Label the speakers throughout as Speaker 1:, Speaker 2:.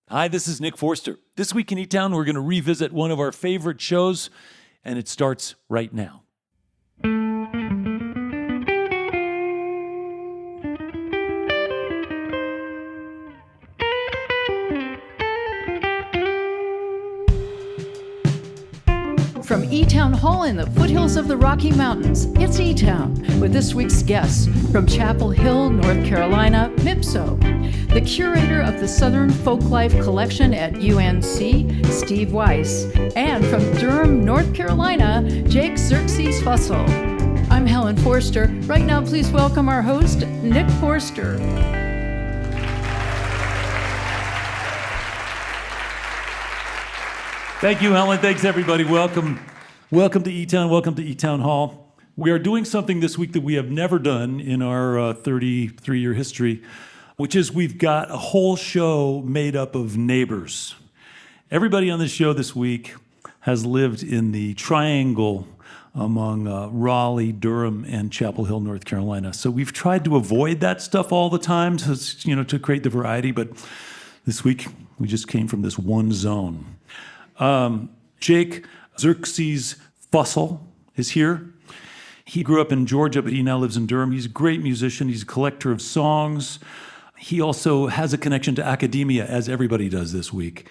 Speaker 1: Hi, this is Nick Forster. This week in eTown, we're going to revisit one of our favorite shows, and it starts right now.
Speaker 2: From eTown Hall in the foothills of the Rocky Mountains, it's eTown with this week's guests from Chapel Hill, North Carolina, Mipso, the curator of the Southern Folklife collection at UNC, Steve Weiss, and from Durham, North Carolina, Xerxes Fussell. I'm Helen Forster. Right now, please welcome our host, Nick Forster.
Speaker 1: Thank you, Helen. Thanks, everybody. Welcome to eTown. Welcome to eTown Hall. We are doing something this week that we have never done in our 33-year history, which is we've got a whole show made up of neighbors. Everybody on this show this week has lived in the triangle among Raleigh, Durham, and Chapel Hill, North Carolina. So we've tried to avoid that stuff all the time to create the variety, but this week we just came from this one zone. Xerxes Fussell is here. He grew up in Georgia, but he now lives in Durham. He's a great musician. He's a collector of songs. He also has a connection to academia, as everybody does this week.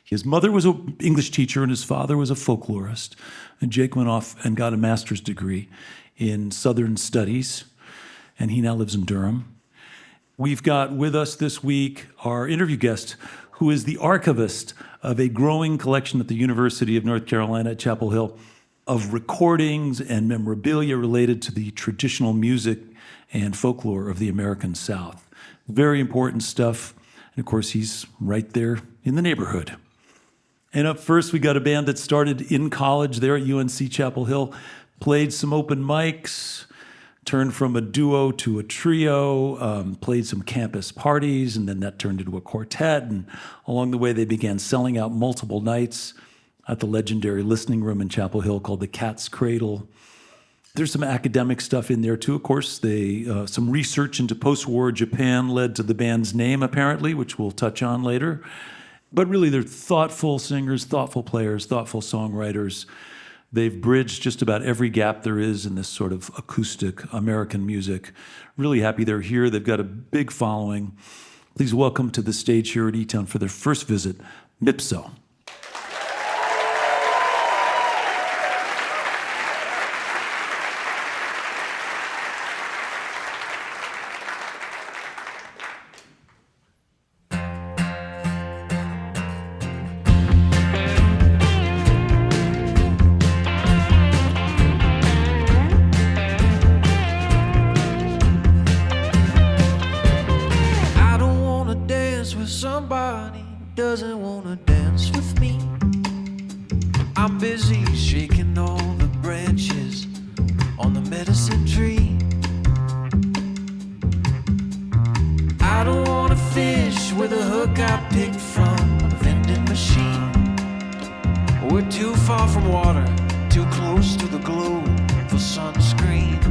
Speaker 1: His mother was an English teacher, and his father was a folklorist. And Jake went off and got a master's degree in Southern Studies, and he now lives in Durham. We've got with us this week our interview guest, who is the archivist of a growing collection at the University of North Carolina at Chapel Hill of recordings and memorabilia related to the traditional music and folklore of the American South. Very important stuff. And of course, he's right there in the neighborhood. And up first, we got a band that started in college there at UNC Chapel Hill, played some open mics, turned from a duo to a trio, played some campus parties, and then that turned into a quartet. And along the way, they began selling out multiple nights at the legendary listening room in Chapel Hill called the Cat's Cradle. There's some academic stuff in there, too. Of course, some research into post-war Japan led to the band's name, apparently, which we'll touch on later. But really, they're thoughtful singers, thoughtful players, thoughtful songwriters. They've bridged just about every gap there is in this sort of acoustic American music. Really happy they're here. They've got a big following. Please welcome to the stage here at eTown for their first visit, Mipso.
Speaker 3: Somebody doesn't wanna dance with me. I'm busy shaking all the branches on the medicine tree. I don't wanna fish with a hook I picked from a vending machine. We're too far from water, too close to the glow for sunscreen.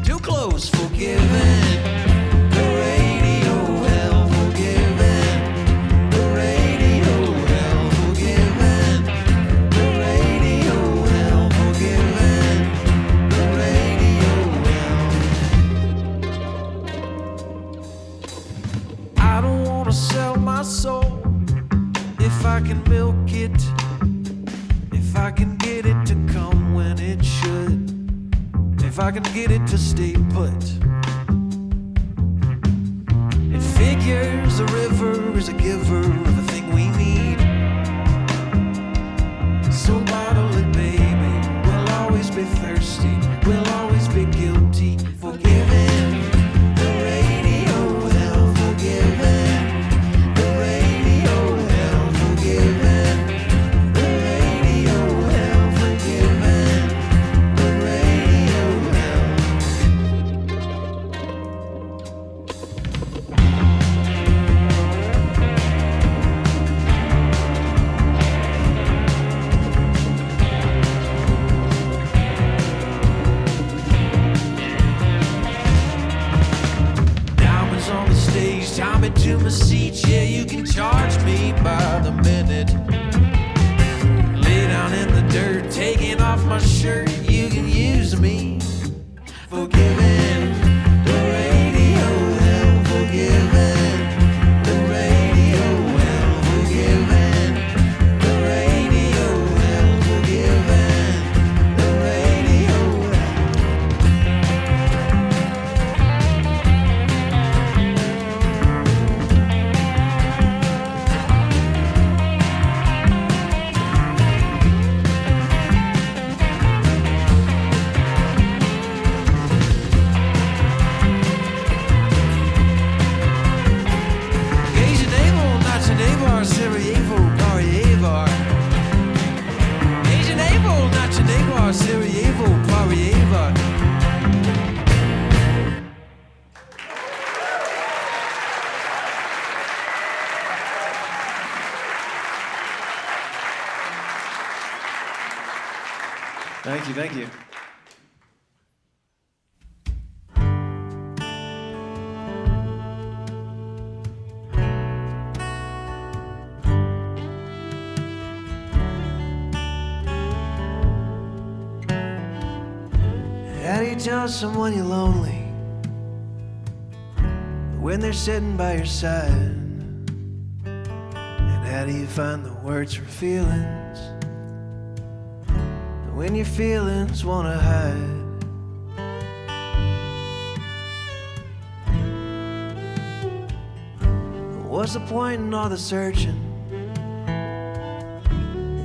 Speaker 3: Too close for giving the radio hell forgiven. My soul, if I can milk it, if I can get it to come when it should, if I can get it to stay put. It figures a river is a giver of the thing we need. So bottle it, baby. We'll always be thirsty. We'll always be guilty. Forgiven. The radio hell forgiven. my shirt, you can use me. Forgiving the radio, hell, forgiving the radio, hell, forgiving the radio, hell, forgiving the radio,
Speaker 4: Thank you, thank you.
Speaker 3: How do you tell someone you're lonely when they're sitting by your side? And how do you find the words for feelings when your feelings wanna hide? What's the point in all the searching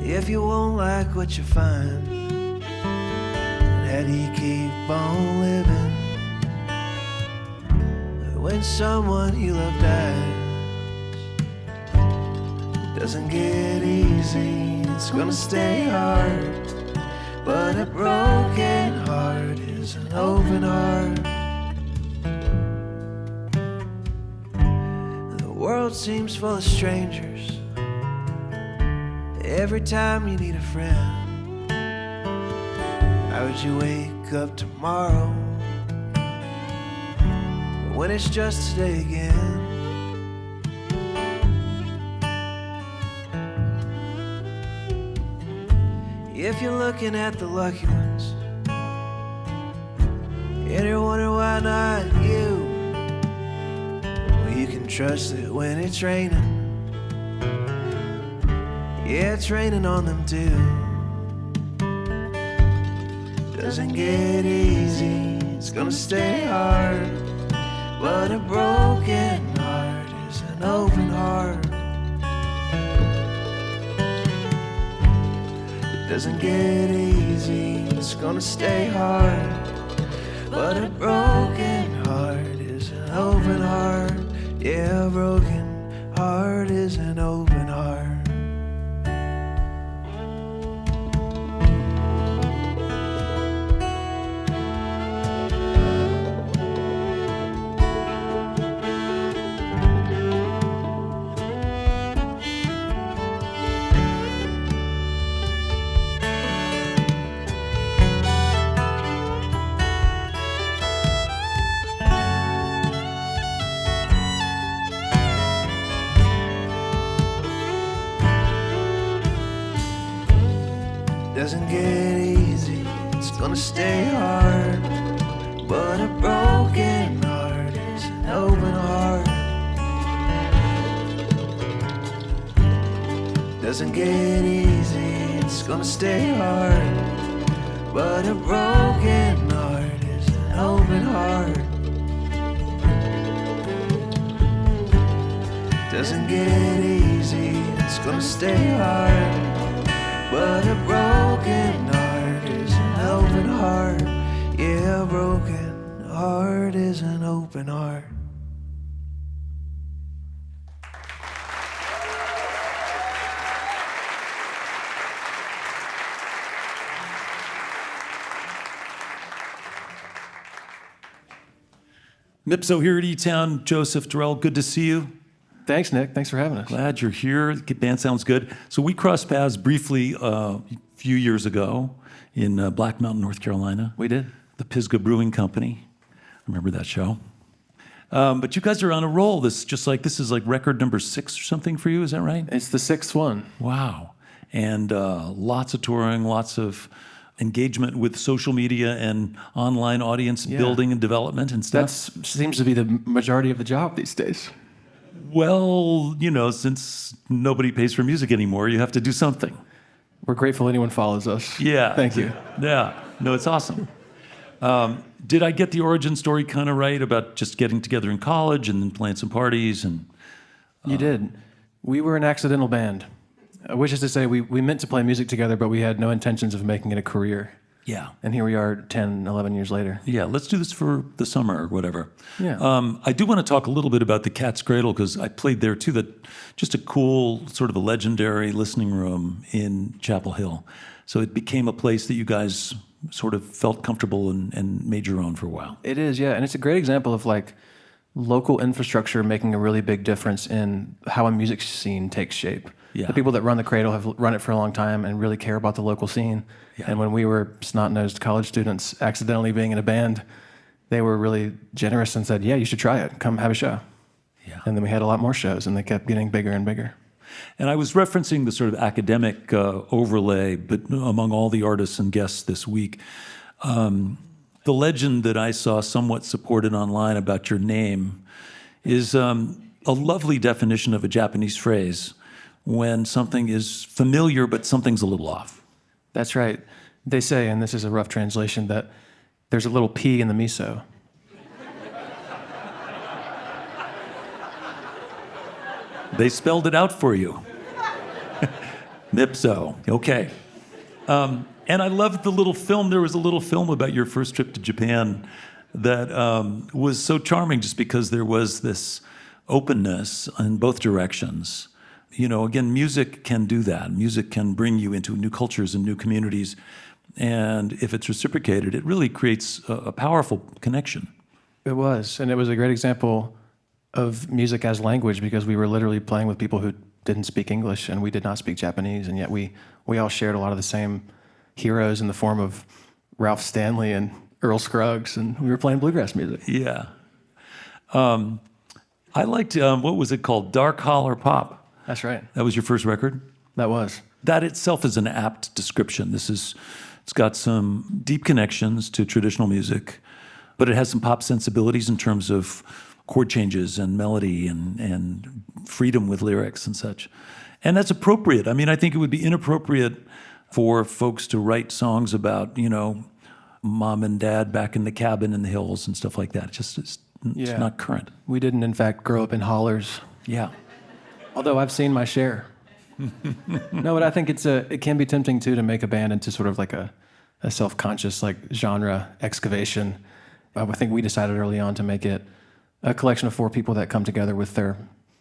Speaker 3: if you won't like what you find? How do you keep on living when someone you love dies? It doesn't get easy, it's gonna stay hard. But a broken heart is an open heart. The world seems full of strangers every time you need a friend. How would you wake up tomorrow when it's just today again? If you're looking at the lucky ones and you're wondering why not you, well, you can trust that when it's raining, yeah, it's raining on them too. Doesn't get easy, it's gonna stay hard. But a broken heart is an open heart. It doesn't get easy, it's gonna stay hard. But a broken heart is an open heart. Yeah, a broken heart is an open heart. Doesn't get easy, it's gonna stay hard. But a broken heart is an open heart. Doesn't get easy, it's gonna stay hard. But a broken heart is an open heart. Doesn't get easy, it's gonna stay hard. But a broken heart is an open heart. Yeah, a broken heart is an open heart.
Speaker 1: Mipso here at eTown. Joseph Durrell, good to see you.
Speaker 4: Thanks, Nick. Thanks for having us.
Speaker 1: Glad you're here. The band sounds good. So we crossed paths briefly a few years ago in Black Mountain, North Carolina.
Speaker 4: We did.
Speaker 1: The Pisgah Brewing Company. Remember that show? But you guys are on a roll. This is like record number 6 or something for you. Is that right?
Speaker 4: It's the 6th one.
Speaker 1: Wow. And lots of touring, lots of engagement with social media and online audience building and development and
Speaker 4: That
Speaker 1: stuff?
Speaker 4: seems to be the majority of the job these days.
Speaker 1: Well, since nobody pays for music anymore, you have to do something.
Speaker 4: We're grateful anyone follows us.
Speaker 1: Yeah.
Speaker 4: Thank you.
Speaker 1: Yeah. No, it's awesome. Did I get the origin story kind of right about just getting together in college and then playing some parties? And
Speaker 4: You did. We were an accidental band, which is to say we meant to play music together, but we had no intentions of making it a career.
Speaker 1: yeah.
Speaker 4: And here we are 10, 11 years later.
Speaker 1: Yeah, let's do this for the summer or whatever.
Speaker 4: Yeah.
Speaker 1: I do want to talk a little bit about the Cat's Cradle because I played there too. That just a cool, sort of a legendary listening room in Chapel Hill. So it became a place that you guys sort of felt comfortable and made your own for a while.
Speaker 4: It is, yeah. And it's a great example of like local infrastructure making a really big difference in how a music scene takes shape.
Speaker 1: Yeah.
Speaker 4: The people that run the Cradle have run it for a long time and really care about the local scene.
Speaker 1: Yeah.
Speaker 4: And when we were snot-nosed college students accidentally being in a band, they were really generous and said, yeah, you should try it. Come have a show.
Speaker 1: Yeah.
Speaker 4: And then we had a lot more shows, and they kept getting bigger and bigger.
Speaker 1: And I was referencing the sort of academic overlay, but among all the artists and guests this week, the legend that I saw somewhat supported online about your name is a lovely definition of a Japanese phrase when something is familiar but something's a little off.
Speaker 4: That's right. They say, and this is a rough translation, that there's a little pea in the miso.
Speaker 1: They spelled it out for you. Mipso. Okay. And I loved the little film. There was a little film about your first trip to Japan that was so charming just because there was this openness in both directions. Again, music can do that. Music can bring you into new cultures and new communities. And if it's reciprocated, it really creates a powerful connection.
Speaker 4: It was, and it was a great example of music as language because we were literally playing with people who didn't speak English and we did not speak Japanese, and yet we all shared a lot of the same heroes in the form of Ralph Stanley and Earl Scruggs, and we were playing bluegrass music.
Speaker 1: Yeah. I liked, what was it called? Dark Holler Pop.
Speaker 4: That's right.
Speaker 1: That was your first record?
Speaker 4: That was.
Speaker 1: That itself is an apt description. It's got some deep connections to traditional music, but it has some pop sensibilities in terms of chord changes and melody and freedom with lyrics and such. And that's appropriate. I mean, I think it would be inappropriate for folks to write songs about, mom and dad back in the cabin in the hills and stuff like that. It's not current.
Speaker 4: We didn't, in fact, grow up in hollers.
Speaker 1: Yeah.
Speaker 4: Although I've seen my share. No, but I think it can be tempting too to make a band into sort of like a self-conscious like genre excavation. I think we decided early on to make it a collection of 4 people that come together with their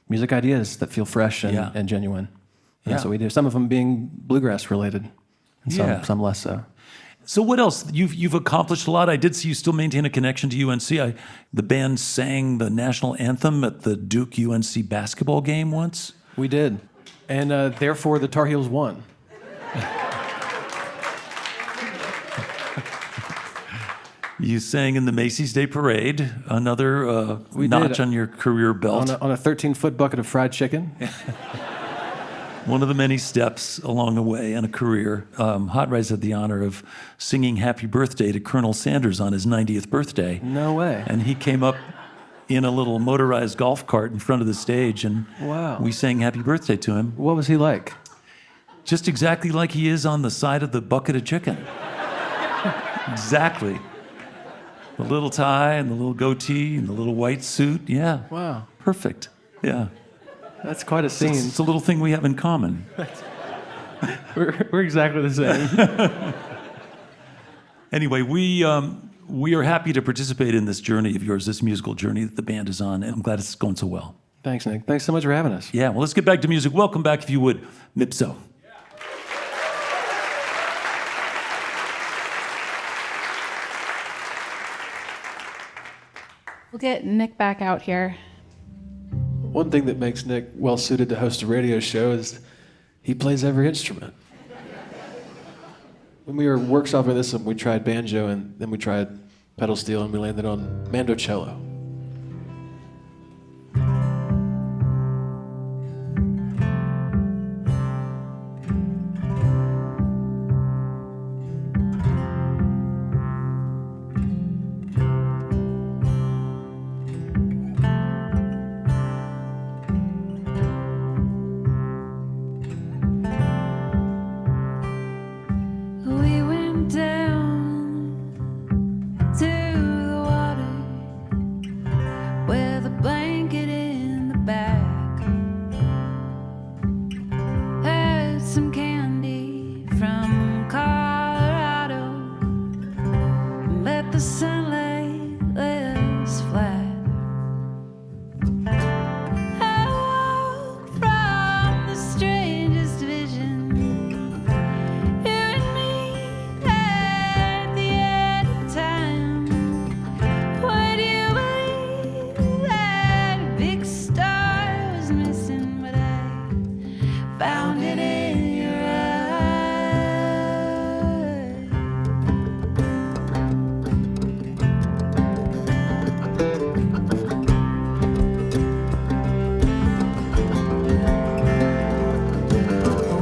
Speaker 4: music ideas that feel fresh and genuine. And that's what we do. Some of them being bluegrass related, and some less so.
Speaker 1: So what else? You've accomplished a lot. I did see you still maintain a connection to UNC. The band sang the national anthem at the Duke UNC basketball game once.
Speaker 4: We did. And therefore the Tar Heels won.
Speaker 1: You sang in the Macy's Day Parade, another notch on your career belt.
Speaker 4: On a 13-foot bucket of fried chicken.
Speaker 1: One of the many steps along the way in a career. Hot Rice had the honor of singing Happy Birthday to Colonel Sanders on his 90th birthday.
Speaker 4: No way.
Speaker 1: And he came up in a little motorized golf cart in front of the stage, and we sang Happy Birthday to him.
Speaker 4: What was he like?
Speaker 1: Just exactly like he is on the side of the bucket of chicken. Exactly. The little tie and the little goatee and the little white suit. Yeah.
Speaker 4: Wow.
Speaker 1: Perfect. Yeah.
Speaker 4: That's quite a scene.
Speaker 1: It's a little thing we have in common.
Speaker 4: We're exactly the same.
Speaker 1: Anyway, we are happy to participate in this journey of yours, this musical journey that the band is on, and I'm glad it's going so well.
Speaker 4: Thanks, Nick. Thanks so much for having us.
Speaker 1: Yeah, well, let's get back to music. Welcome back, if you would, Mipso.
Speaker 5: We'll get Nick back out here.
Speaker 4: One thing that makes Nick well suited to host a radio show is he plays every instrument. When we were workshopping this, we tried banjo and then we tried pedal steel and we landed on mandocello.
Speaker 6: some candy from Colorado. Let the sunlight lay us flat. I woke from the strangest vision. You and me at the end of time. Would you believe that a big star was missing, but I found it in your eyes.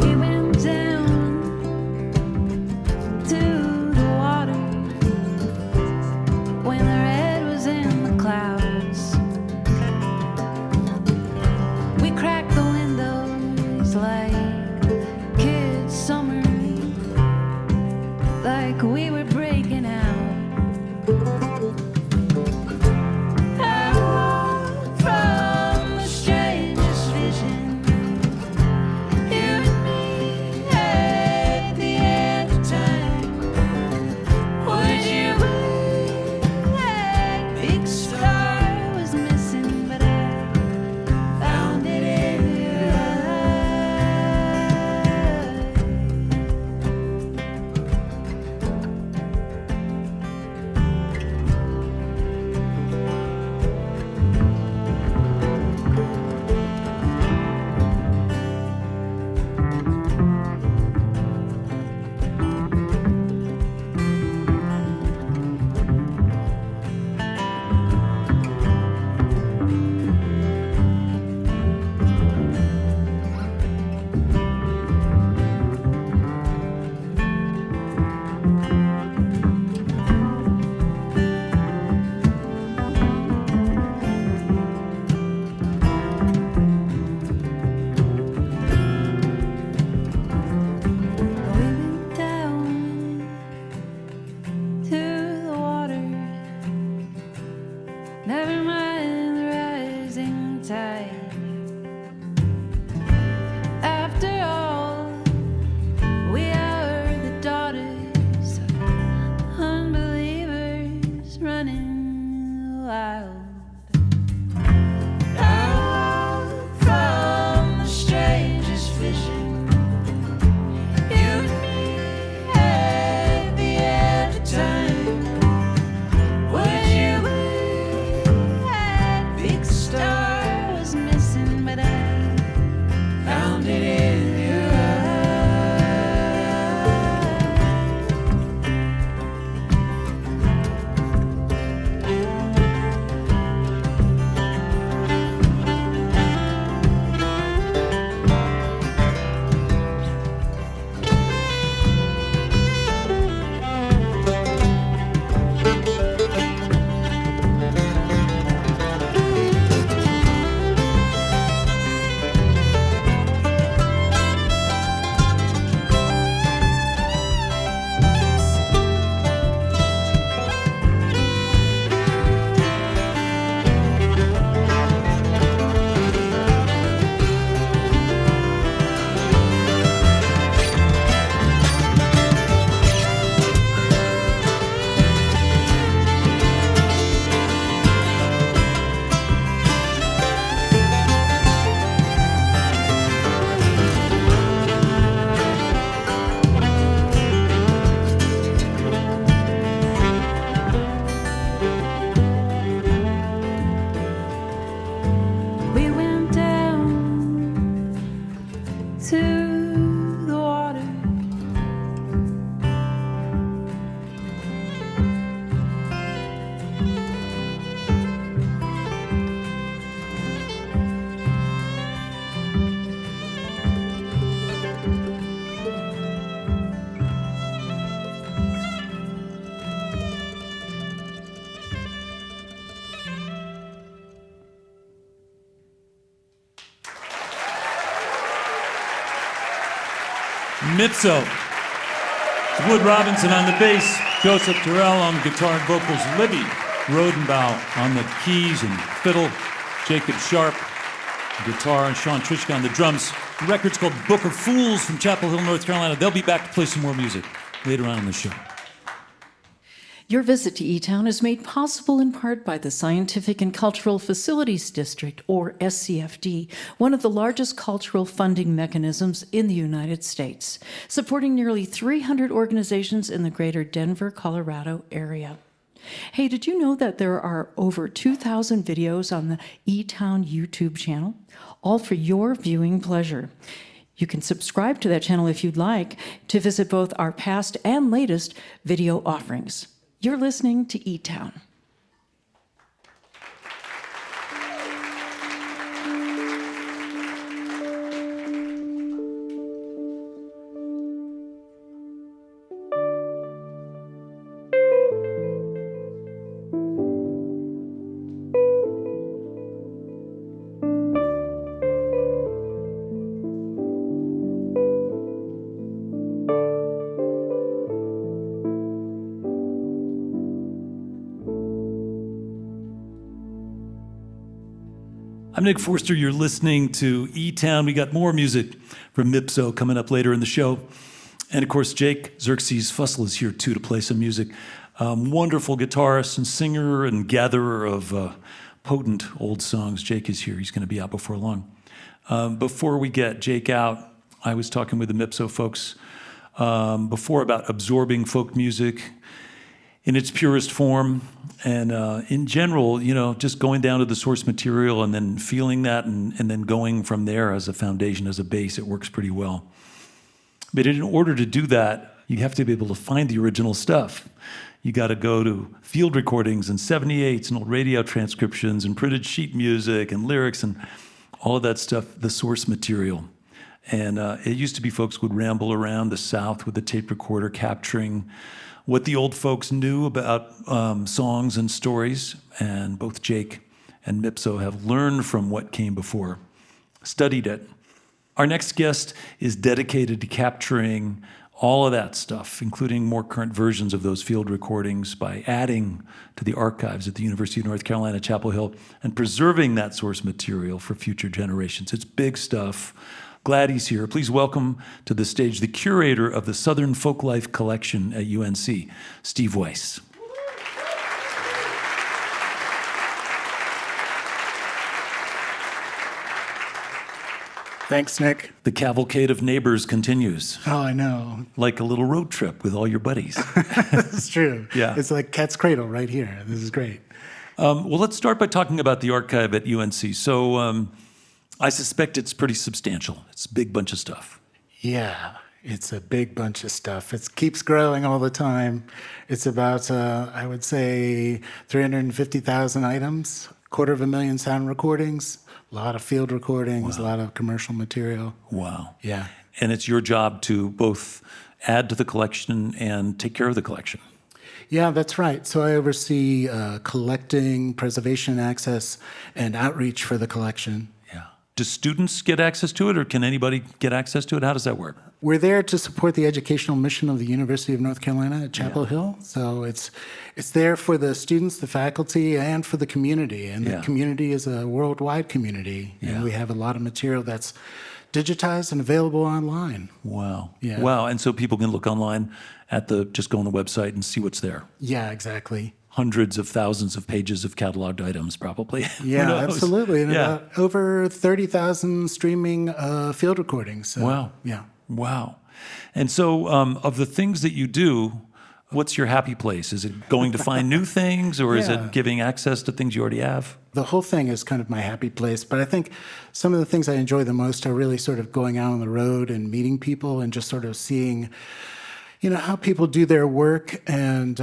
Speaker 6: We went down to the water when the red was in the clouds. We cracked the windows like kids' summer, like we were breaking out. I woke from the strangest vision. You and me at the end of time. Would you believe that big star was missing, but I found it in your eyes. We went down to the water. Never mind the rising tide. After all, we are the daughters of unbelievers running wild. I woke from the strangest vision. You and me at the end of time. Would you believe that big star was missing, but I found it in your eyes. We went down to the water.
Speaker 1: Mipso. Wood Robinson on the bass, Joseph Terrell on the guitar and vocals, Libby Rodenbaugh on the keys and fiddle, Jacob Sharp, guitar, and Sean Trishka on the drums. The record's called Book of Fools from Chapel Hill, North Carolina. They'll be back to play some more music later on in the show.
Speaker 2: Your visit to eTown is made possible in part by the Scientific and Cultural Facilities District, or SCFD, one of the largest cultural funding mechanisms in the United States, supporting nearly 300 organizations in the greater Denver, Colorado area. Hey, did you know that there are over 2,000 videos on the eTown YouTube channel, all for your viewing pleasure? You can subscribe to that channel if you'd like to visit both our past and latest video offerings. You're listening to eTown.
Speaker 1: I'm Nick Forster. You're listening to eTown. We got more music from Mipso coming up later in the show. And of course, Jake Xerxes Fussell is here too to play some music. Wonderful guitarist and singer and gatherer of potent old songs. Jake is here. He's going to be out before long. Before we get Jake out, I was talking with the Mipso folks before about absorbing folk music in its purest form, and in general, just going down to the source material and then feeling that and then going from there as a foundation, as a base, it works pretty well. But in order to do that, you have to be able to find the original stuff. You got to go to field recordings and 78s and old radio transcriptions and printed sheet music and lyrics and all of that stuff, the source material. And it used to be folks would ramble around the South with a tape recorder capturing what the old folks knew about songs and stories, and both Jake and Mipso have learned from what came before, studied it. Our next guest is dedicated to capturing all of that stuff, including more current versions of those field recordings by adding to the archives at the University of North Carolina, Chapel Hill, and preserving that source material for future generations. It's big stuff. Glad he's here. Please welcome to the stage the curator of the Southern Folklife collection at UNC, Steve Weiss.
Speaker 7: Thanks, Nick.
Speaker 1: The cavalcade of neighbors continues.
Speaker 7: Oh, I know.
Speaker 1: Like a little road trip with all your buddies.
Speaker 7: It's true.
Speaker 1: Yeah.
Speaker 7: It's like Cat's Cradle right here. This is great.
Speaker 1: Well, let's start by talking about the archive at UNC. So I suspect it's pretty substantial. It's a big bunch of stuff.
Speaker 7: Yeah, it's a big bunch of stuff. It keeps growing all the time. It's about, I would say, 350,000 items, 250,000 sound recordings, a lot of field recordings, a lot of commercial material.
Speaker 1: Wow.
Speaker 7: Yeah.
Speaker 1: And it's your job to both add to the collection and take care of the collection.
Speaker 7: Yeah, that's right. So I oversee collecting, preservation, access, and outreach for the collection.
Speaker 1: Yeah. Do students get access to it, or can anybody get access to it? How does that work?
Speaker 7: We're there to support the educational mission of the University of North Carolina at Chapel Hill. So it's there for the students, the faculty, and for the community. And the community is a worldwide community. And we have a lot of material that's digitized and available online.
Speaker 1: Wow.
Speaker 7: Yeah.
Speaker 1: Wow. And so people can look online just go on the website and see what's there.
Speaker 7: Yeah, exactly.
Speaker 1: Hundreds of thousands of pages of cataloged items, probably.
Speaker 7: Yeah, absolutely. And about over 30,000 streaming field recordings. So,
Speaker 1: wow.
Speaker 7: Yeah.
Speaker 1: Wow. And so of the things that you do, what's your happy place? Is it going to find new things, or is it giving access to things you already have?
Speaker 7: The whole thing is kind of my happy place. But I think some of the things I enjoy the most are really sort of going out on the road and meeting people and just sort of seeing, how people do their work and,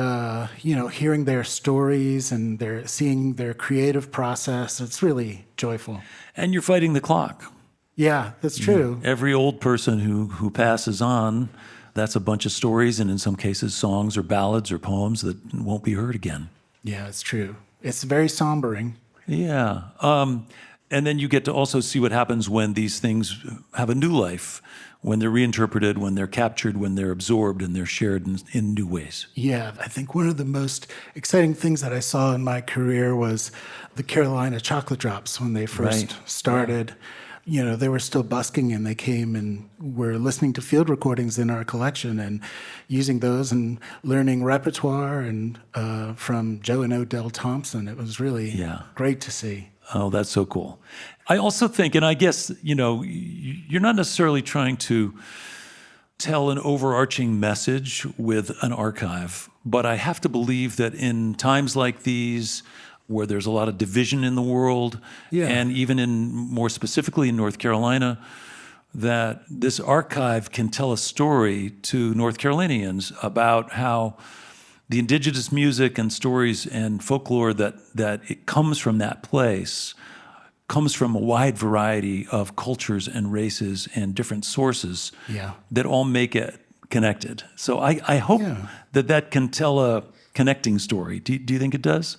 Speaker 7: hearing their stories and seeing their creative process. It's really joyful.
Speaker 1: And you're fighting the clock.
Speaker 7: Yeah, that's true.
Speaker 1: Every old person who passes on, that's a bunch of stories, and in some cases, songs or ballads or poems that won't be heard again.
Speaker 7: Yeah, it's true. It's very sombering.
Speaker 1: Yeah. And then you get to also see what happens when these things have a new life, when they're reinterpreted, when they're captured, when they're absorbed, and they're shared in new ways.
Speaker 7: Yeah, I think one of the most exciting things that I saw in my career was the Carolina chocolate drops when they first started. they were still busking, and they came and were listening to field recordings in our collection and using those and learning repertoire and from Joe and Odell Thompson. It was really great to see.
Speaker 1: Oh, that's so cool. I also think, and I guess, you're not necessarily trying to tell an overarching message with an archive, but I have to believe that in times like these, where there's a lot of division in the world, and even more specifically in North Carolina, that this archive can tell a story to North Carolinians about how the indigenous music and stories and folklore that it comes from that place comes from a wide variety of cultures and races and different sources that all make it connected. So I hope that can tell a connecting story. Do you think it does?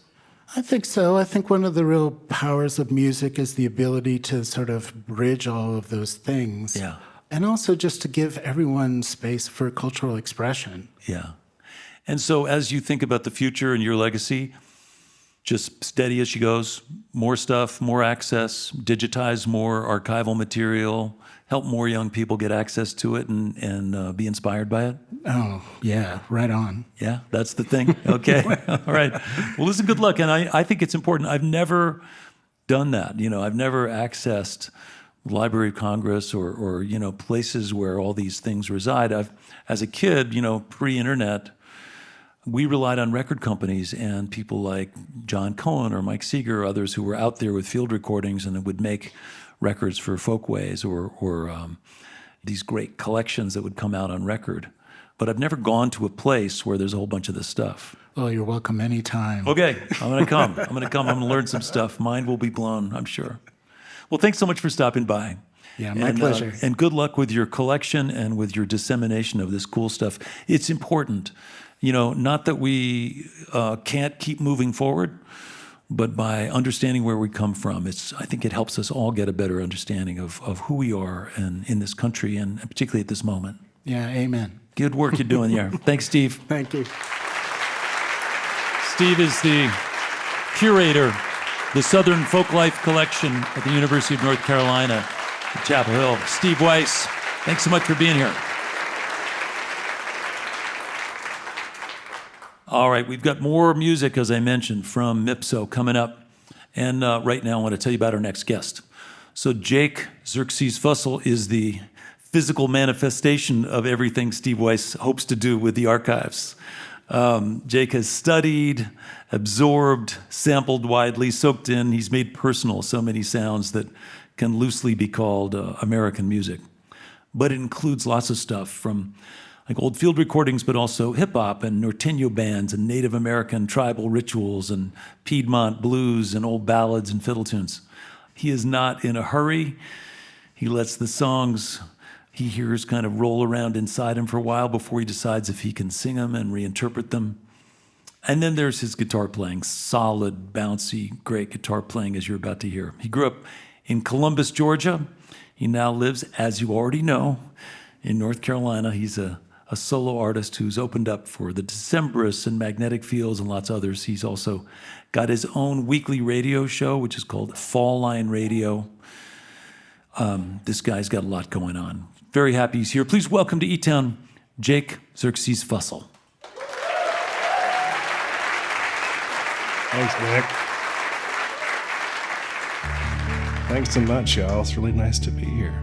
Speaker 7: I think so. I think one of the real powers of music is the ability to sort of bridge all of those things.
Speaker 1: Yeah.
Speaker 7: And also just to give everyone space for cultural expression.
Speaker 1: Yeah. And so as you think about the future and your legacy, just steady as she goes, more stuff, more access, digitize more archival material, help more young people get access to it and be inspired by it?
Speaker 7: Oh, yeah, right on.
Speaker 1: Yeah, that's the thing. Okay. All right. Well, listen, good luck. And I think it's important. I've never done that. I've never accessed Library of Congress or places where all these things reside. As a kid, pre-internet, we relied on record companies and people like John Cohen or Mike Seeger or others who were out there with field recordings and would make records for Folkways or these great collections that would come out on record. But I've never gone to a place where there's a whole bunch of this stuff.
Speaker 7: Well, you're welcome anytime.
Speaker 1: Okay, I'm going to come. I'm going to learn some stuff. Mind will be blown, I'm sure. Well, thanks so much for stopping by.
Speaker 7: Yeah, my pleasure.
Speaker 1: And good luck with your collection and with your dissemination of this cool stuff. It's important. Not that we can't keep moving forward, but by understanding where we come from, I think it helps us all get a better understanding of who we are in this country, and particularly at this moment.
Speaker 7: Yeah, amen.
Speaker 1: Good work you're doing there. Thanks, Steve.
Speaker 7: Thank you.
Speaker 1: Steve is the curator, the Southern Folklife Collection at the University of North Carolina at Chapel Hill. Steve Weiss, thanks so much for being here. All right, we've got more music, as I mentioned, from Mipso coming up. And right now I want to tell you about our next guest. So Jake Xerxes Fussell is the physical manifestation of everything Steve Weiss hopes to do with the archives. Jake has studied, absorbed, sampled widely, soaked in. He's made personal so many sounds that can loosely be called American music. But it includes lots of stuff from like old field recordings, but also hip-hop and Norteño bands and Native American tribal rituals and Piedmont blues and old ballads and fiddle tunes. He is not in a hurry. He lets the songs he hears kind of roll around inside him for a while before he decides if he can sing them and reinterpret them. And then there's his guitar playing, solid, bouncy, great guitar playing, as you're about to hear. He grew up in Columbus, Georgia. He now lives, as you already know, in North Carolina. He's a solo artist who's opened up for the Decemberists and Magnetic Fields and lots of others. He's also got his own weekly radio show, which is called Fall Line Radio. This guy's got a lot going on. Very happy he's here. Please welcome to eTown, Jake Xerxes Fussell.
Speaker 8: Thanks, Nick. Thanks so much, y'all. It's really nice to be here.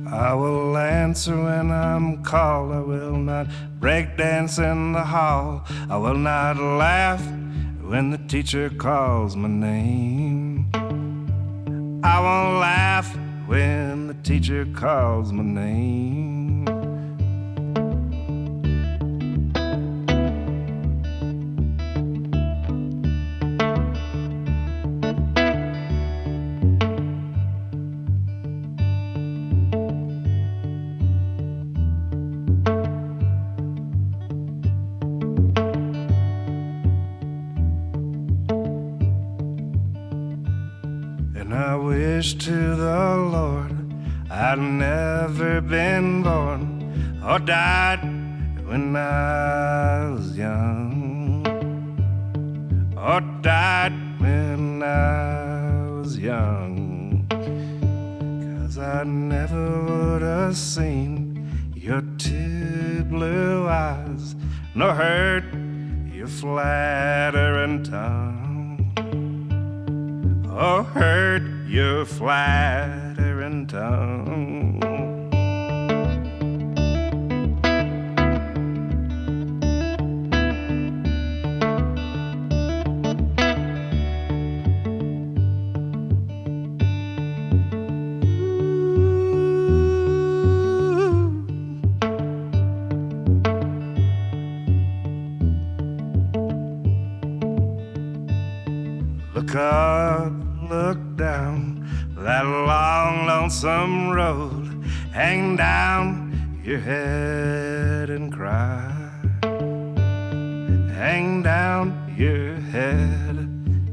Speaker 8: I will answer when I'm called. I will not break dance in the hall. I will not laugh when the teacher calls my name. I won't laugh when the teacher calls my name. And I wish to the Lord I'd never been born or died when I was young, or died when I was young, 'cause I never would have seen your two blue eyes, nor heard your flattering tongue, or heard your flattering tongue. Look up, look down that long, lonesome road. Hang down your head and cry. Hang down your head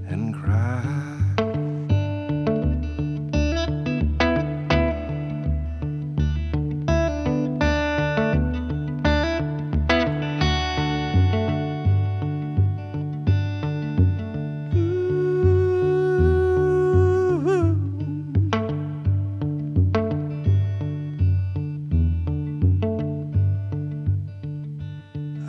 Speaker 8: and cry.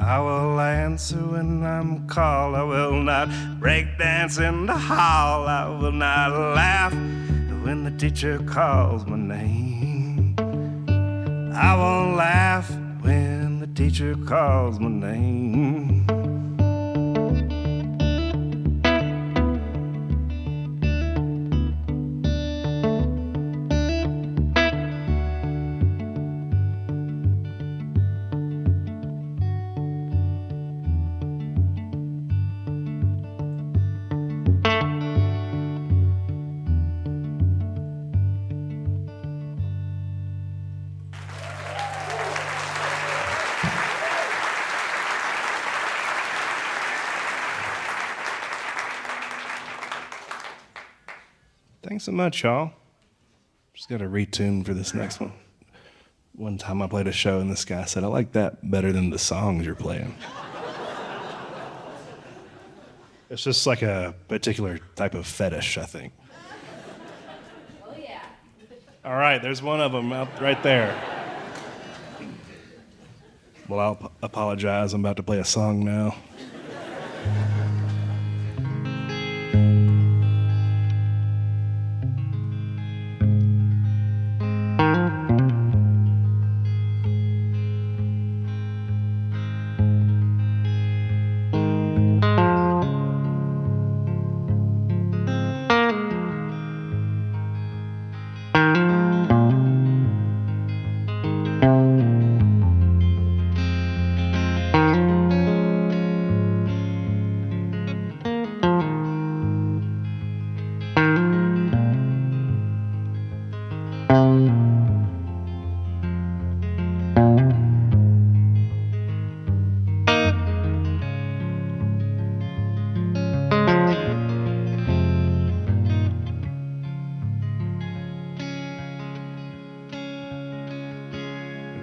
Speaker 8: I will answer when I'm called. I will not break dance in the hall. I will not laugh when the teacher calls my name. I won't laugh when the teacher calls my name. Thanks so much, y'all. Just got to retune for this next one. One time I played a show and this guy said, I like that better than the songs you're playing. It's just like a particular type of fetish, I think. Oh, yeah. All right, there's one of them out right there. Well, I'll apologize. I'm about to play a song now.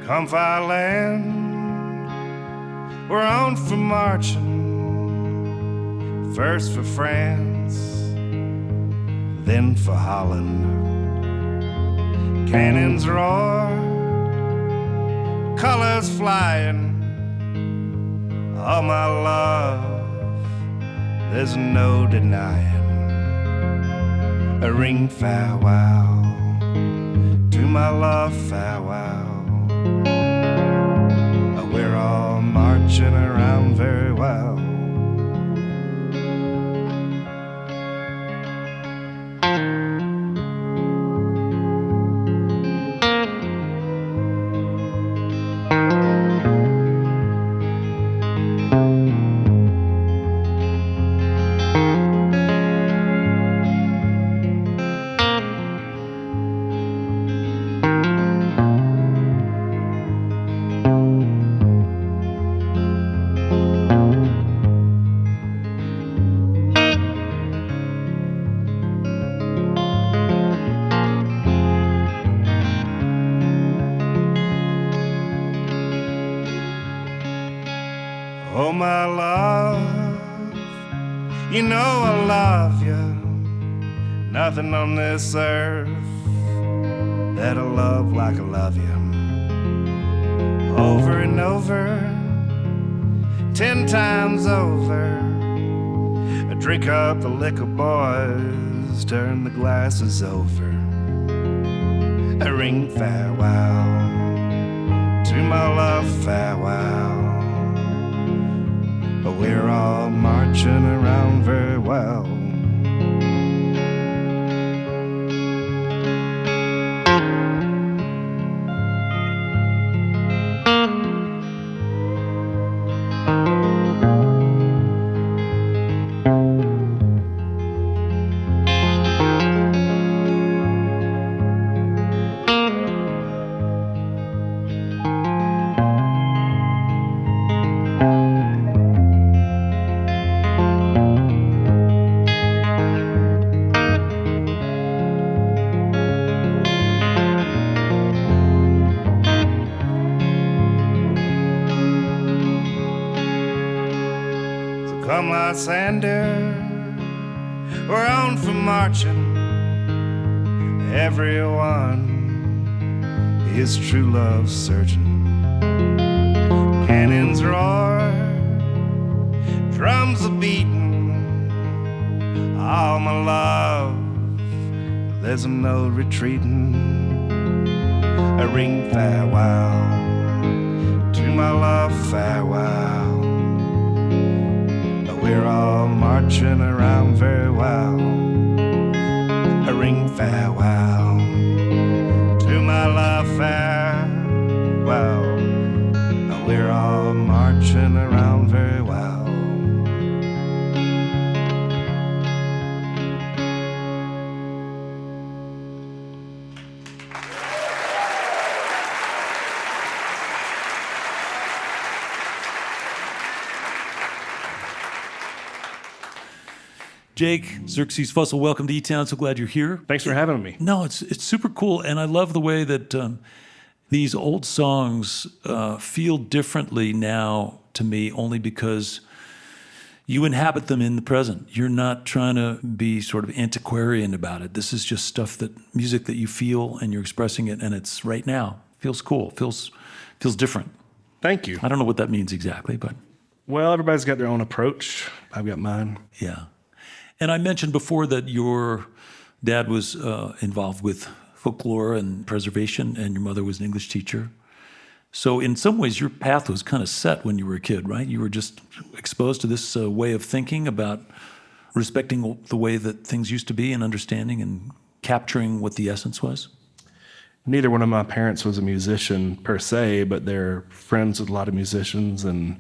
Speaker 8: Come fire land, we're on for marching, first for France, then for Holland. Cannons roar, colors flying, all my love, there's no denying. A ring farewell to my love, farewell. We're all marching around very well. Oh, my love, you know I love you. Nothing on this earth that'll love like I love you. Over and over, 10 times over. I drink up the liquor, boys, turn the glasses over. I ring farewell to my love, farewell. But we're all marching around very well. Come, Lysander, we're on for marching. Everyone is true love searching. Cannons roar, drums are beating. All my love, there's no retreating. I ring farewell to my love, farewell. We're all marching around very well. I ring farewell to my love, farewell. We're all marching around very well.
Speaker 1: Jake, Xerxes Fussell, welcome to eTown. So glad you're here.
Speaker 8: Thanks for having me.
Speaker 1: No, it's super cool, and I love the way that these old songs feel differently now to me, only because you inhabit them in the present. You're not trying to be sort of antiquarian about it. This is just stuff music that you feel, and you're expressing it, and it's right now. Feels cool. Feels different.
Speaker 8: Thank you.
Speaker 1: I don't know what that means exactly, but
Speaker 8: Well, everybody's got their own approach. I've got mine.
Speaker 1: yeah. And I mentioned before that your dad was involved with folklore and preservation, and your mother was an English teacher. So in some ways, your path was kind of set when you were a kid, right? You were just exposed to this way of thinking about respecting the way that things used to be and understanding and capturing what the essence was.
Speaker 8: Neither one of my parents was a musician per se, but they're friends with a lot of musicians and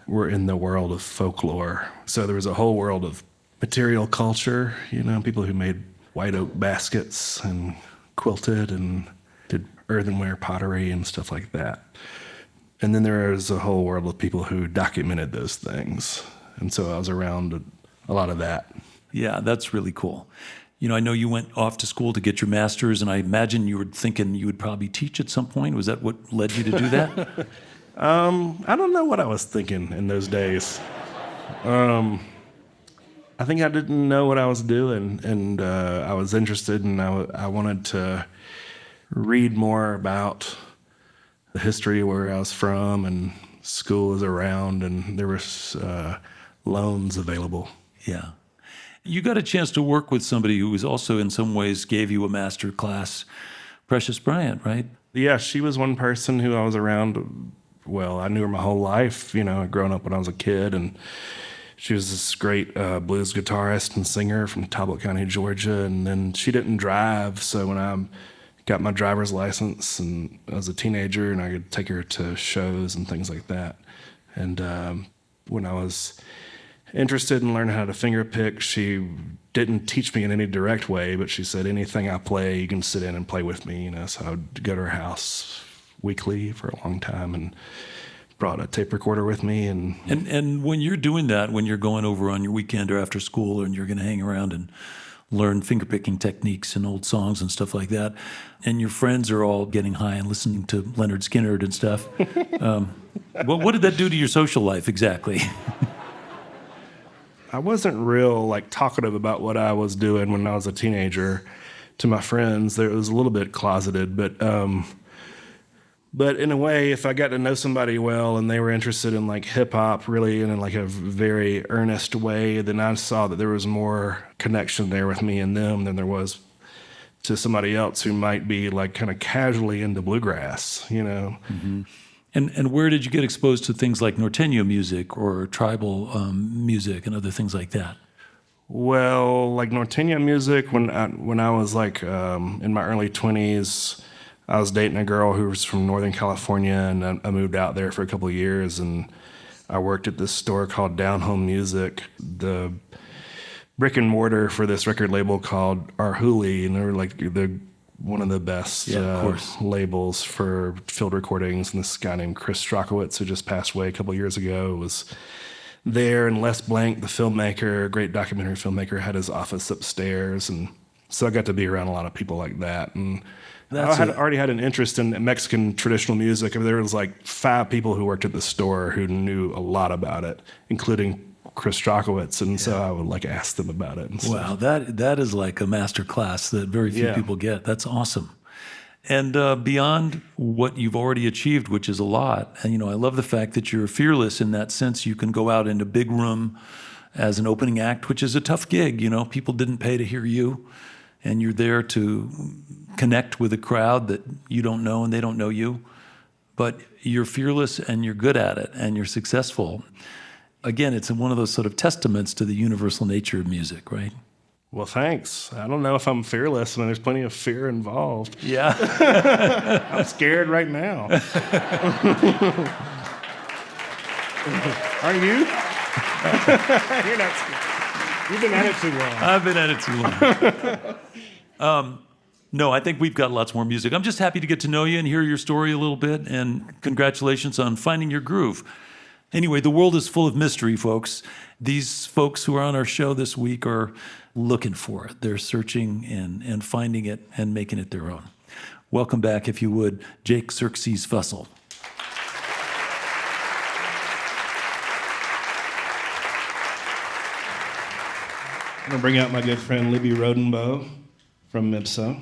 Speaker 8: were in the world of folklore. So there was a whole world of material culture, people who made white oak baskets and quilted and did earthenware pottery and stuff like that. And then there was a whole world of people who documented those things. And so I was around a lot of that.
Speaker 1: Yeah, that's really cool. I know you went off to school to get your master's, and I imagine you were thinking you would probably teach at some point. Was that what led you to do that?
Speaker 8: I don't know what I was thinking in those days. I think I didn't know what I was doing, and I was interested, and I wanted to read more about the history where I was from, and school was around, and there was loans available.
Speaker 1: Yeah. You got a chance to work with somebody who was also in some ways gave you a master class Precious Bryant, right?
Speaker 8: Yeah, she was one person who I was around. Well, I knew her my whole life, growing up when I was a kid. And she was this great blues guitarist and singer from Talbot County, Georgia. And then she didn't drive. So when I got my driver's license and I was a teenager, and I could take her to shows and things like that. And when I was interested in learning how to finger pick, she didn't teach me in any direct way, but she said, anything I play, you can sit in and play with me. So I would go to her house weekly for a long time and brought a tape recorder with me.
Speaker 1: And when you're doing that, when you're going over on your weekend or after school and you're going to hang around and learn fingerpicking techniques and old songs and stuff like that, and your friends are all getting high and listening to Leonard Skinner and stuff, what did that do to your social life exactly?
Speaker 8: I wasn't real talkative about what I was doing when I was a teenager to my friends. It was a little bit closeted, but in a way, if I got to know somebody well and they were interested in hip hop really in a very earnest way, then I saw that there was more connection there with me and them than there was to somebody else who might be kind of casually into bluegrass,
Speaker 1: Mm-hmm. And where did you get exposed to things like Norteño music or tribal music and other things like that?
Speaker 8: Well, Norteño music, when I was in my early 20s, I was dating a girl who was from Northern California, and I moved out there for a couple of years, and I worked at this store called Down Home Music, the brick and mortar for this record label called Arhuli, and they were one of the best labels for field recordings. And this guy named Chris Strachowitz, who just passed away a couple of years ago, was there. And Les Blank, the filmmaker, a great documentary filmmaker, had his office upstairs. And so I got to be around a lot of people like that. And I had already had an interest in Mexican traditional music. I mean, there was 5 people who worked at the store who knew a lot about it, including Chris Strachowitz, and so I would ask them about it. And
Speaker 1: wow, that is a master class that very few people get. That's awesome. And beyond what you've already achieved, which is a lot, and I love the fact that you're fearless in that sense. You can go out in a big room as an opening act, which is a tough gig. People didn't pay to hear you, and you're there to connect with a crowd that you don't know and they don't know you. But you're fearless and you're good at it and you're successful. Again, it's one of those sort of testaments to the universal nature of music, right?
Speaker 8: Well, thanks. I don't know if I'm fearless. I mean, there's plenty of fear involved.
Speaker 1: Yeah.
Speaker 8: I'm scared right now. Are you? You're not scared. You've been at it too long.
Speaker 1: I've been at it too long. No, I think we've got lots more music. I'm just happy to get to know you and hear your story a little bit, and congratulations on finding your groove. Anyway, the world is full of mystery, folks. These folks who are on our show this week are looking for it. They're searching and finding it and making it their own. Welcome back, if you would, Jake Xerxes Fussell.
Speaker 8: I'm going to bring out my good friend Libby Rodenbow from Mipso.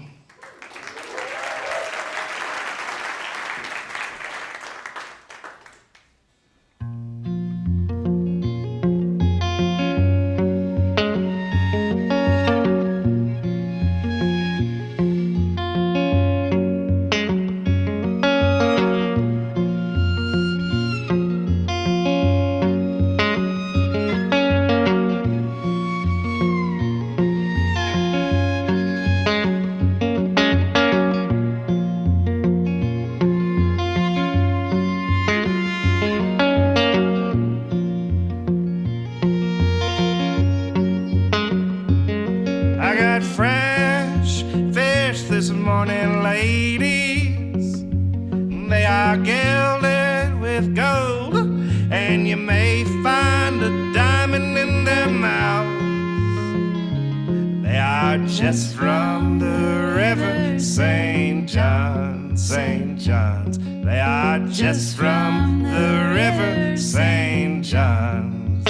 Speaker 3: Just from the river, St. John's, St. John's. They are just from the river, St. John's.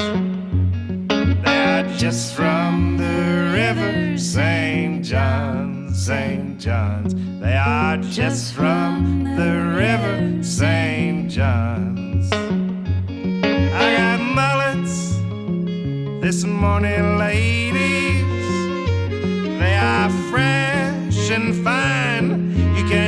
Speaker 3: They are just from the river, St. John's, St. John's. They are just from the river, St. John's. I got mullets this morning, ladies. They are fresh and fine. You can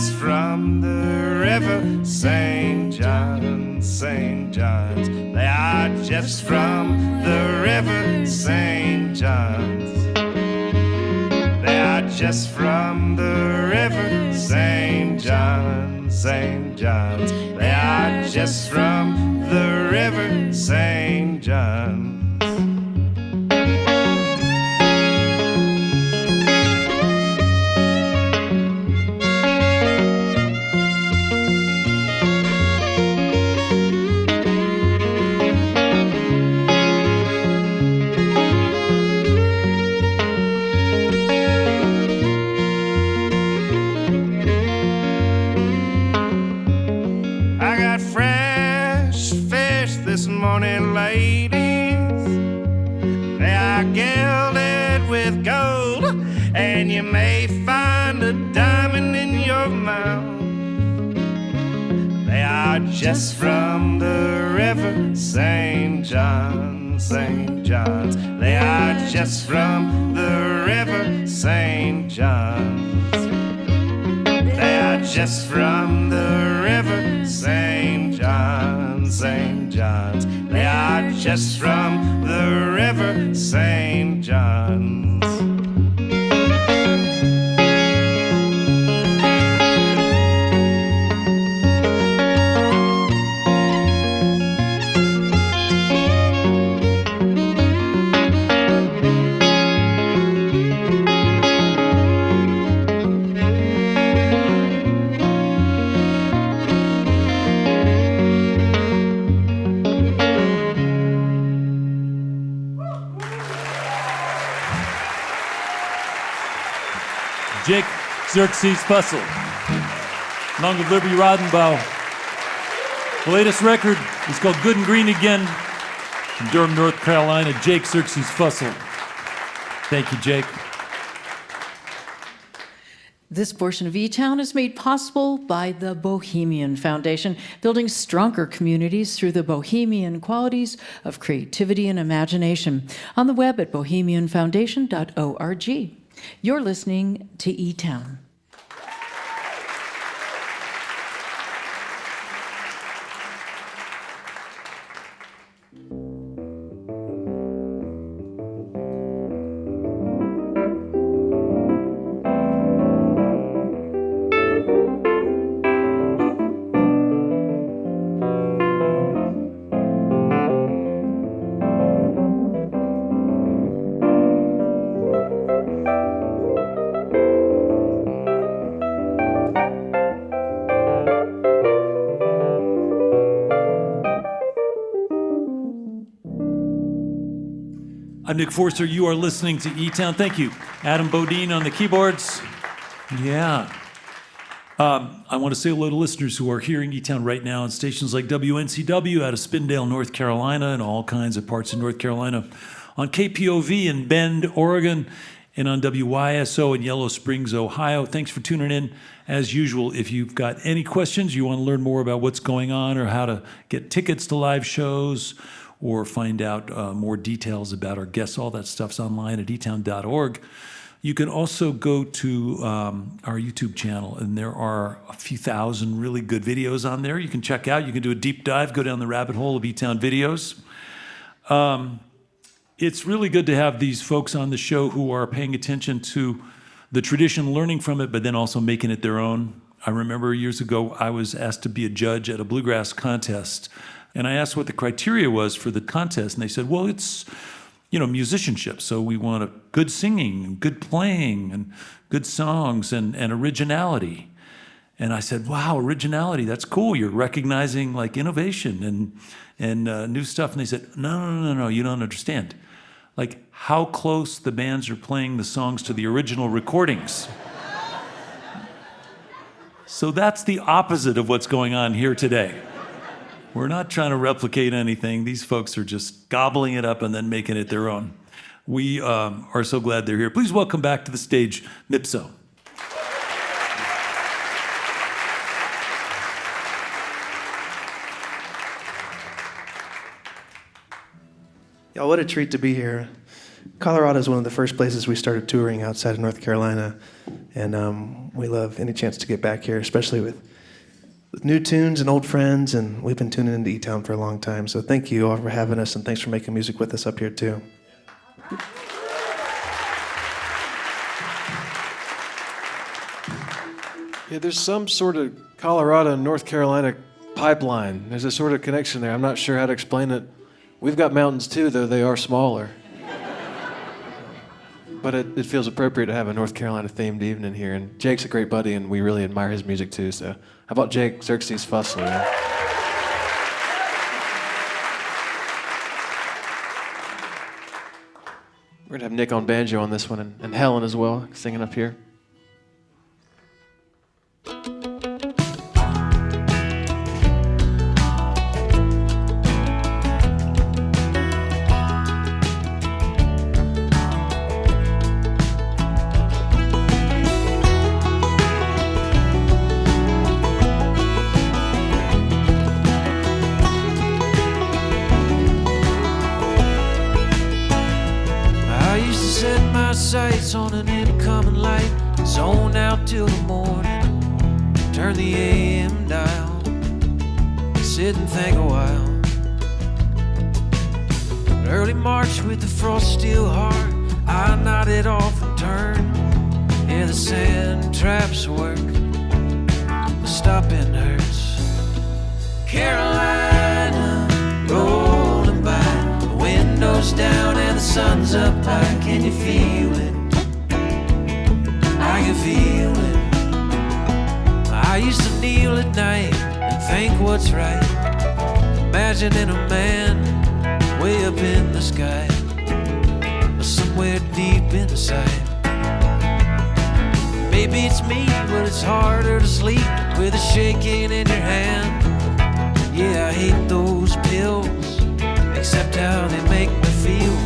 Speaker 8: just from the river St. John's, St. John's. They are just from the river St. John's. They are just from the river St. John's, St. John's. They are just from the river St. John's. This morning, ladies, they are gilded with gold, and you may find a diamond in your mouth. They are just from the river St. John's, St. John's. They are just from the river St. John's. They are just from the river St. John's, St. John's. They are just from the river St. John's.
Speaker 1: Jake Xerxes Fussell, along with Liberty Rodenbaugh. The latest record is called Good and Green Again from Durham, North Carolina. Jake Xerxes Fussell. Thank you, Jake.
Speaker 2: This portion of eTown is made possible by the Bohemian Foundation, building stronger communities through the bohemian qualities of creativity and imagination. On the web at bohemianfoundation.org. You're listening to eTown.
Speaker 1: I'm Nick Forster. You are listening to eTown. Thank you. Adam Bodine on the keyboards. Yeah. I want to say hello to listeners who are hearing eTown right now on stations like WNCW out of Spindale, North Carolina, and all kinds of parts of North Carolina, on KPOV in Bend, Oregon, and on WYSO in Yellow Springs, Ohio. Thanks for tuning in. As usual, if you've got any questions, you want to learn more about what's going on or how to get tickets to live shows, or find out more details about our guests, all that stuff's online at eTown.org. You can also go to our YouTube channel, and there are a few thousand really good videos on there you can check out. You can do a deep dive, go down the rabbit hole of eTown videos. It's really good to have these folks on the show who are paying attention to the tradition, learning from it, but then also making it their own. I remember years ago, I was asked to be a judge at a bluegrass contest. And I asked what the criteria was for the contest, and they said, well, it's, musicianship. So we want a good singing, and good playing, and good songs, and originality. And I said, wow, originality, that's cool. You're recognizing like innovation and new stuff. And they said, no, you don't understand. Like how close the bands are playing the songs to the original recordings. So that's the opposite of what's going on here today. We're not trying to replicate anything. These folks are just gobbling it up and then making it their own. We are so glad they're here. Please welcome back to the stage, Mipso.
Speaker 9: Y'all, what a treat to be here. Colorado is one of the first places we started touring outside of North Carolina, and we love any chance to get back here, especially with new tunes and old friends, and we've been tuning into eTown for a long time. So thank you all for having us, and thanks for making music with us up here too.
Speaker 4: Yeah, there's some sort of Colorado and North Carolina pipeline. There's a sort of connection there. I'm not sure how to explain it. We've got mountains too, though they are smaller. But it feels appropriate to have a North Carolina themed evening here. And Jake's a great buddy, and we really admire his music too. So how about Jake, Xerxes Fussell? Yeah? We're gonna have Nick on banjo on this one, and Helen as well, singing up here.
Speaker 3: Sights on an incoming light, zone out till the morning, turn the AM dial, sit and think a while. Early March with the frost still hard, I nodded off and turned. Yeah, the sand traps work, the stopping hurts. Carolina, rolling by, the windows down and the sun's up high. Can you feel it? I can feel it. I used to kneel at night and think what's right, imagining a man way up in the sky, or somewhere deep inside. Maybe it's me, but it's harder to sleep with a shaking in your hand. Yeah, I hate those pills, except how they make me feel.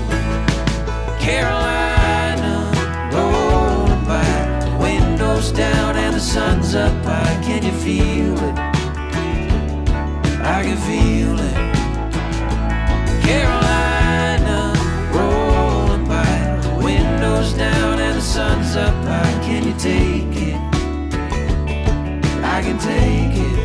Speaker 3: Carolina, rolling by, windows down and the sun's up high. Can you feel it? I can feel it. Carolina, rolling by, windows down and the sun's up high. Can you take it? I can take it.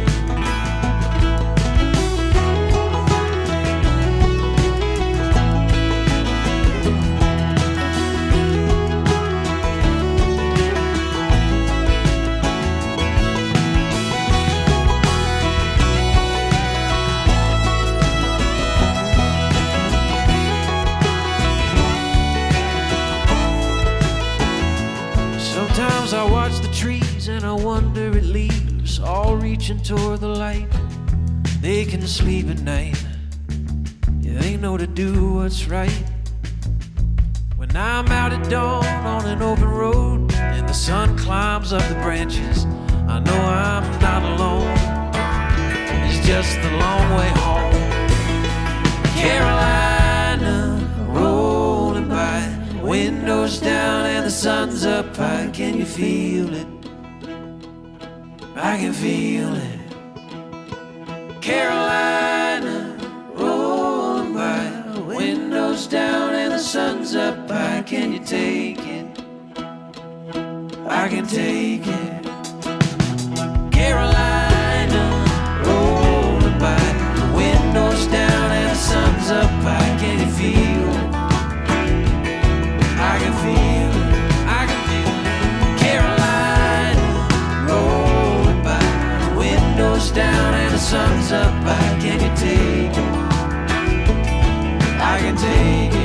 Speaker 3: Sometimes I watch the trees and I wonder at leaves all reaching toward the light. They can sleep at night, yeah, they know to do what's right. When I'm out at dawn on an open road and the sun climbs up the branches, I know I'm not alone. It's just the long way home. Carolina, rolling by, windows down and the sun's up high. Can you feel it? I can feel it. Carolina, rolling by, windows down and the sun's up high. Can you take it? I can take it. Carolina, rolling by, windows down and the sun's up high. Can you feel it? I can feel it, I can feel it. Carolina, rolling by, windows down and the sun's up high. Can you take it? I can take it.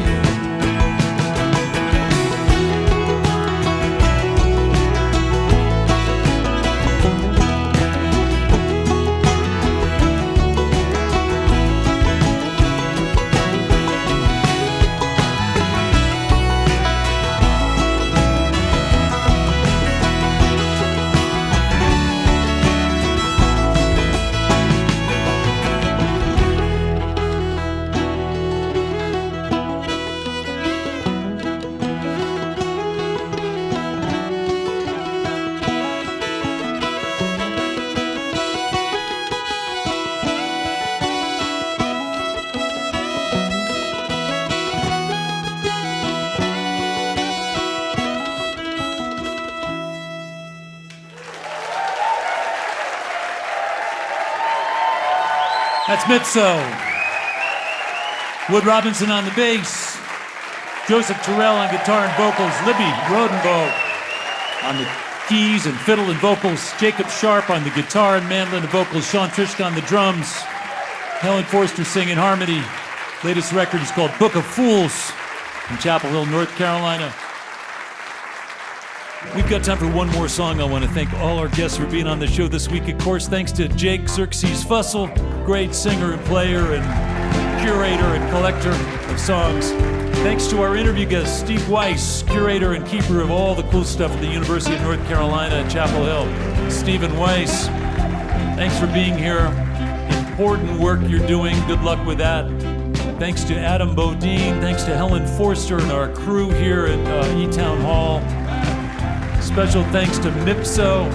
Speaker 1: That's Mipso. Wood Robinson on the bass. Joseph Terrell on guitar and vocals. Libby Rodenbow on the keys and fiddle and vocals. Jacob Sharp on the guitar and mandolin and vocals. Sean Trishka on the drums. Helen Forster singing harmony. Latest record is called Book of Fools from Chapel Hill, North Carolina. We've got time for one more song. I want to thank all our guests for being on the show this week. Of course, thanks to Jake Xerxes Fussell, great singer and player and curator and collector of songs. Thanks to our interview guest, Steve Weiss, curator and keeper of all the cool stuff at the University of North Carolina at Chapel Hill. Stephen Weiss, thanks for being here. Important work you're doing. Good luck with that. Thanks to Adam Bodine. Thanks to Helen Forster and our crew here at eTown Hall. Special thanks to Mipso.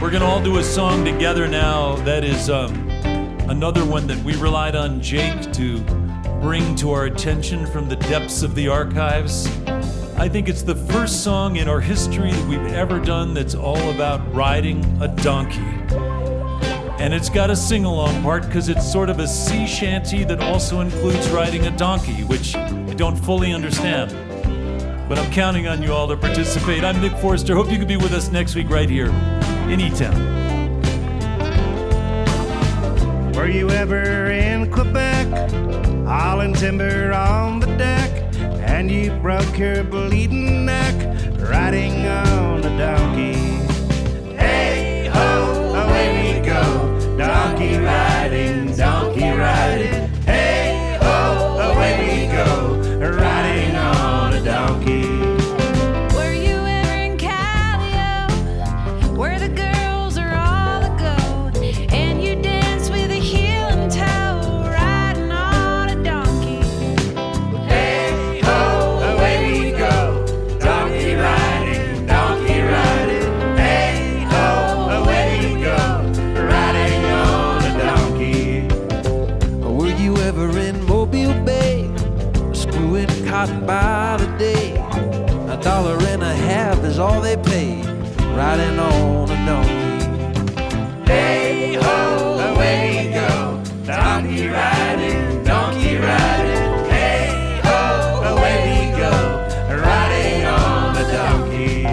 Speaker 1: We're going to all do a song together now that is another one that we relied on Jake to bring to our attention from the depths of the archives. I think it's the first song in our history that we've ever done that's all about riding a donkey. And it's got a sing-along part because it's sort of a sea shanty that also includes riding a donkey, which I don't fully understand. But I'm counting on you all to participate. I'm Nick Forster. Hope you can be with us next week right here in eTown.
Speaker 8: Were you ever in Quebec, hauling timber on the deck, and you broke your bleeding neck riding on a donkey? Hey ho, away we go, donkey riding, donkey riding. Hey ho, away we go, riding on a donkey.
Speaker 6: Were you ever in Callio, where the girls are all aglow, and you dance with a heel and toe, riding on a donkey?
Speaker 8: Hey ho, away we go, donkey riding, donkey riding. Hey ho, away we go, riding on a donkey.
Speaker 3: Were you ever in Mobile Bay, screwing cotton by the day? $1.50 is all they pay, riding on a donkey.
Speaker 8: Hey ho, away we go, donkey riding, donkey riding. Hey ho, away we go, riding on a donkey.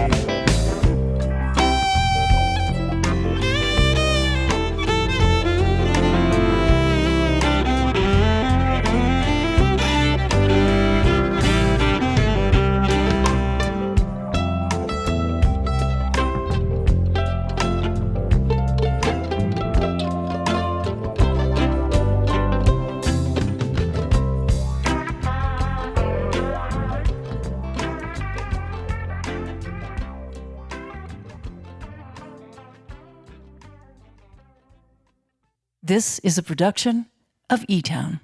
Speaker 2: This is a production of eTown.